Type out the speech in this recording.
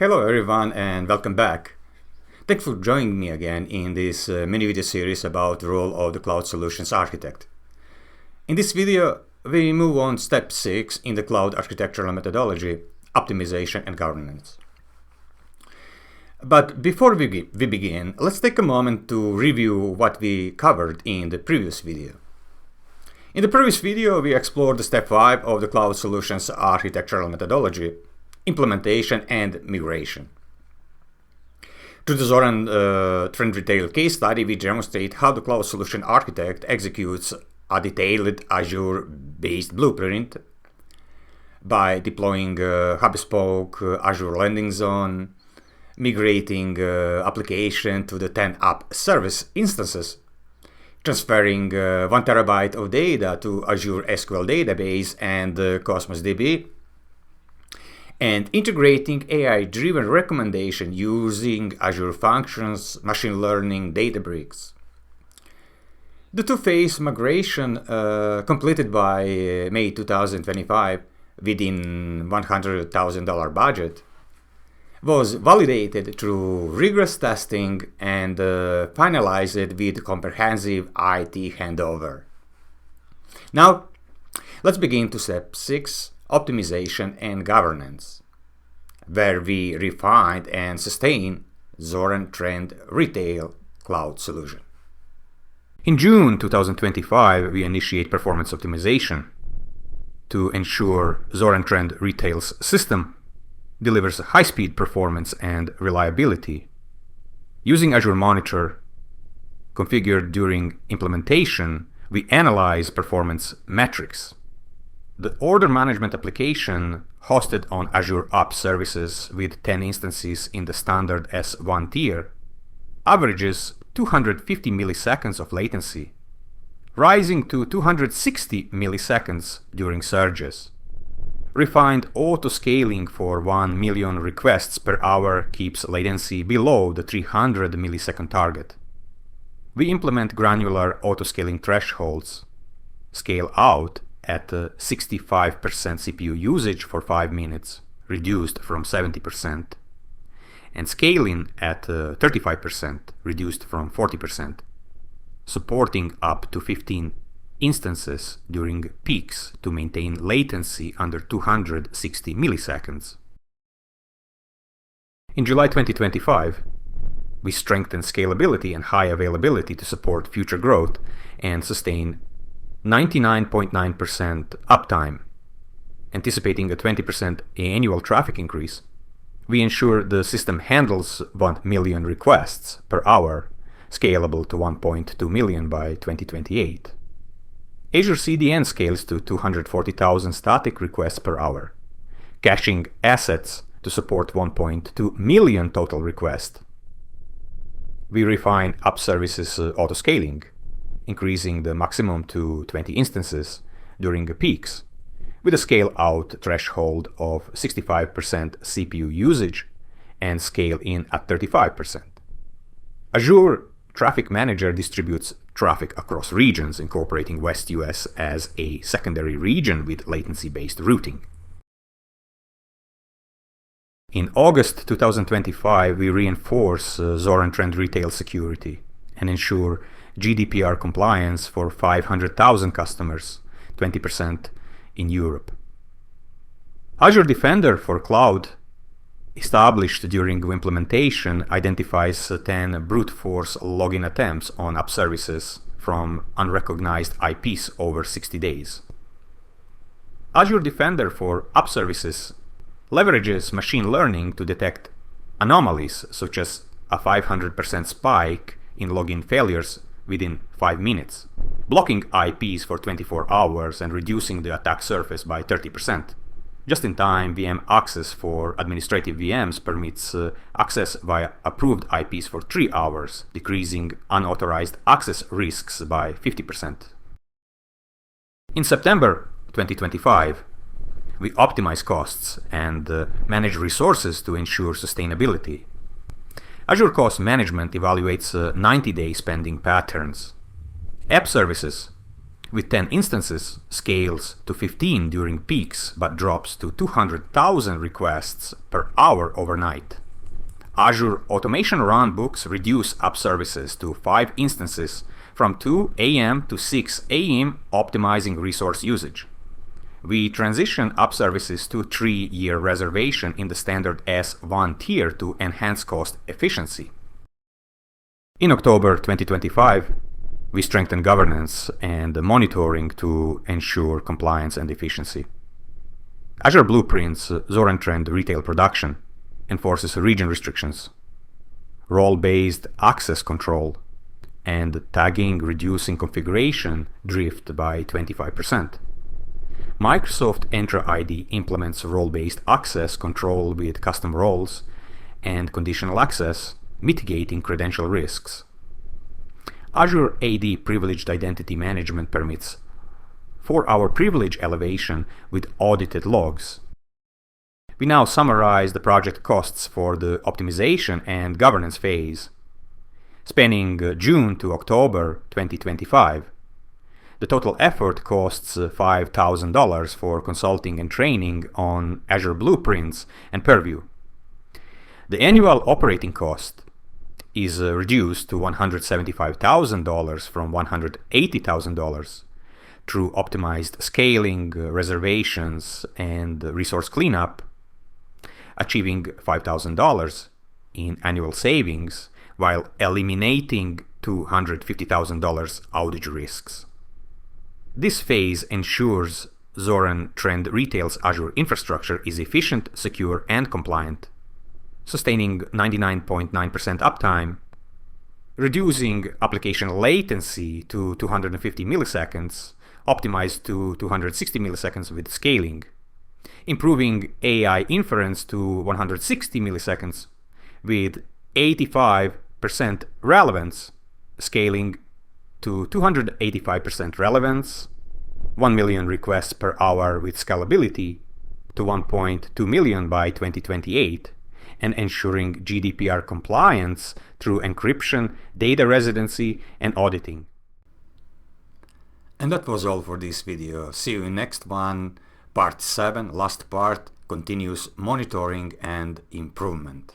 Hello everyone and welcome back. Thanks for joining me again in this mini video series about the role of the cloud solutions architect. In this video, we move on step 6 in the cloud architectural methodology, optimization and governance. But before we begin, let's take a moment to review what we covered in the previous video. In the previous video, we explored the step 5 of the cloud solutions architectural methodology, implementation and migration. Through the Zoran Trend Retail case study, we demonstrate how the cloud solution architect executes a detailed Azure-based blueprint by deploying hub-and-spoke Azure Landing Zone, migrating application to the 10 app service instances, transferring 1 terabyte of data to Azure SQL database and Cosmos DB, and integrating AI-driven recommendation using Azure Functions, machine learning, Databricks. The two-phase migration completed by May 2025 within $100,000 budget was validated through rigorous testing and finalized with comprehensive IT handover. Now, let's begin to step 6. Optimization and governance, where we refined and sustain Zoran Trend Retail Cloud Solution. In June 2025, we initiate performance optimization to ensure Zoran Trend Retail's system delivers high-speed performance and reliability. Using Azure Monitor configured during implementation, we analyze performance metrics. The order management application hosted on Azure App Services with 10 instances in the standard S1 tier averages 250 milliseconds of latency, rising to 260 milliseconds during surges. Refined auto-scaling for 1 million requests per hour keeps latency below the 300 millisecond target. We implement granular auto-scaling thresholds, scale out at 65% CPU usage for 5 minutes, reduced from 70%, and scaling at 35%, reduced from 40%, supporting up to 15 instances during peaks to maintain latency under 260 milliseconds. In July 2025, we strengthened scalability and high availability to support future growth and sustain 99.9% uptime. Anticipating a 20% annual traffic increase, we ensure the system handles 1 million requests per hour, scalable to 1.2 million by 2028. Azure CDN scales to 240,000 static requests per hour, caching assets to support 1.2 million total requests. We refine app services auto-scaling, increasing the maximum to 20 instances during peaks, with a scale-out threshold of 65% CPU usage and scale-in at 35%. Azure Traffic Manager distributes traffic across regions, incorporating West US as a secondary region with latency-based routing. In August 2025, we reinforce Zoran Trend Retail security and ensure GDPR compliance for 500,000 customers, 20% in Europe. Azure Defender for Cloud, established during implementation, identifies 10 brute force login attempts on app services from unrecognized IPs over 60 days. Azure Defender for App Services leverages machine learning to detect anomalies such as a 500% spike in login failures within 5 minutes, blocking IPs for 24 hours and reducing the attack surface by 30%. Just-in-time VM access for administrative VMs permits access via approved IPs for 3 hours, decreasing unauthorized access risks by 50%. In September 2025, we optimize costs and manage resources to ensure sustainability. Azure Cost Management evaluates 90-day spending patterns. App services with 10 instances, scales to 15 during peaks but drops to 200,000 requests per hour overnight. Azure Automation Runbooks reduce app services to 5 instances from 2 a.m. to 6 a.m., optimizing resource usage. We transition app services to 3-year reservation in the standard S1 tier to enhance cost efficiency. In October 2025, we strengthen governance and monitoring to ensure compliance and efficiency. Azure Blueprints Zoran Trend Retail Production enforces region restrictions, role-based access control, and tagging reducing configuration drift by 25%. Microsoft Entra ID implements role-based access control with custom roles and conditional access, mitigating credential risks. Azure AD Privileged Identity Management permits 4-hour privilege elevation with audited logs. We now summarize the project costs for the optimization and governance phase. Spanning June to October 2025, the total effort costs $5,000 for consulting and training on Azure Blueprints and Purview. The annual operating cost is reduced to $175,000 from $180,000 through optimized scaling, reservations, and resource cleanup, achieving $5,000 in annual savings while eliminating $250,000 outage risks. This phase ensures Zoran Trend Retail's Azure infrastructure is efficient, secure, and compliant, sustaining 99.9% uptime, reducing application latency to 250 milliseconds, optimized to 260 milliseconds with scaling, improving AI inference to 160 milliseconds with 85% relevance, scaling to 285% relevance, 1 million requests per hour with scalability to 1.2 million by 2028, and ensuring GDPR compliance through encryption, data residency, and auditing. And that was all for this video. See you in next one. Part 7, last part, continuous monitoring and improvement.